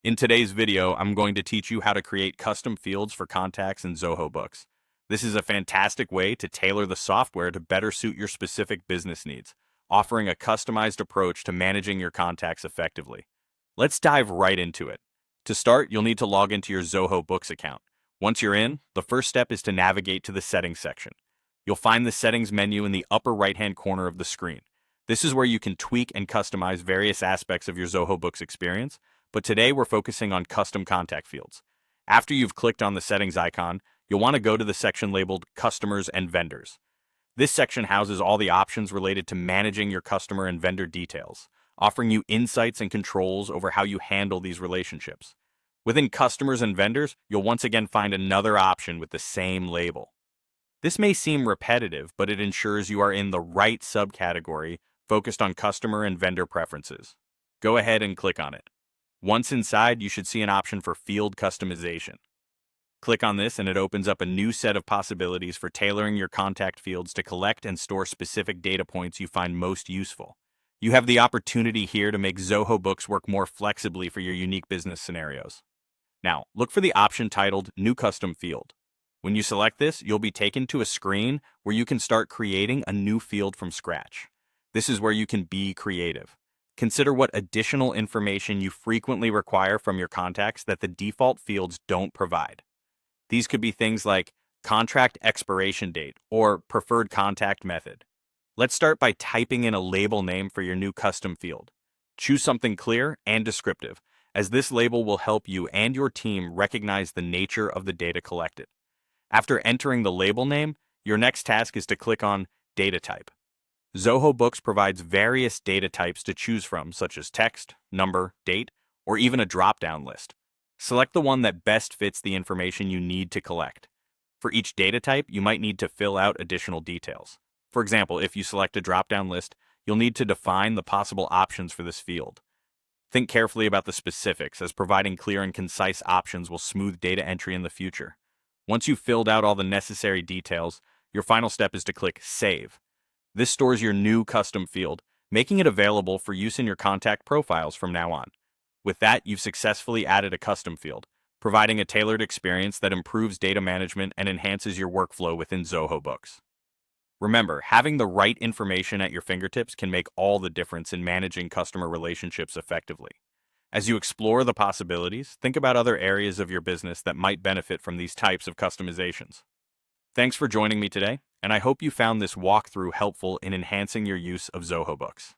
In today's video, I'm going to teach you how to create custom fields for contacts in Zoho Books. This is a fantastic way to tailor the software to better suit your specific business needs, offering a customized approach to managing your contacts effectively. Let's dive right into it. To start, you'll need to log into your Zoho Books account. Once you're in, the first step is to navigate to the Settings section. You'll find the Settings menu in the upper right-hand corner of the screen. This is where you can tweak and customize various aspects of your Zoho Books experience, but today we're focusing on custom contact fields. After you've clicked on the settings icon, you'll want to go to the section labeled Customers and Vendors. This section houses all the options related to managing your customer and vendor details, offering you insights and controls over how you handle these relationships. Within Customers and Vendors, you'll once again find another option with the same label. This may seem repetitive, but it ensures you are in the right subcategory focused on customer and vendor preferences. Go ahead and click on it. Once inside, you should see an option for field customization. Click on this and it opens up a new set of possibilities for tailoring your contact fields to collect and store specific data points you find most useful. You have the opportunity here to make Zoho Books work more flexibly for your unique business scenarios. Now, look for the option titled New Custom Field. When you select this, you'll be taken to a screen where you can start creating a new field from scratch. This is where you can be creative. Consider what additional information you frequently require from your contacts that the default fields don't provide. These could be things like contract expiration date or preferred contact method. Let's start by typing in a label name for your new custom field. Choose something clear and descriptive, as this label will help you and your team recognize the nature of the data collected. After entering the label name, your next task is to click on Data Type. Zoho Books provides various data types to choose from, such as text, number, date, or even a drop-down list. Select the one that best fits the information you need to collect. For each data type, you might need to fill out additional details. For example, if you select a drop-down list, you'll need to define the possible options for this field. Think carefully about the specifics, as providing clear and concise options will smooth data entry in the future. Once you've filled out all the necessary details, your final step is to click Save. This stores your new custom field, making it available for use in your contact profiles from now on. With that, you've successfully added a custom field, providing a tailored experience that improves data management and enhances your workflow within Zoho Books. Remember, having the right information at your fingertips can make all the difference in managing customer relationships effectively. As you explore the possibilities, think about other areas of your business that might benefit from these types of customizations. Thanks for joining me today, and I hope you found this walkthrough helpful in enhancing your use of Zoho Books.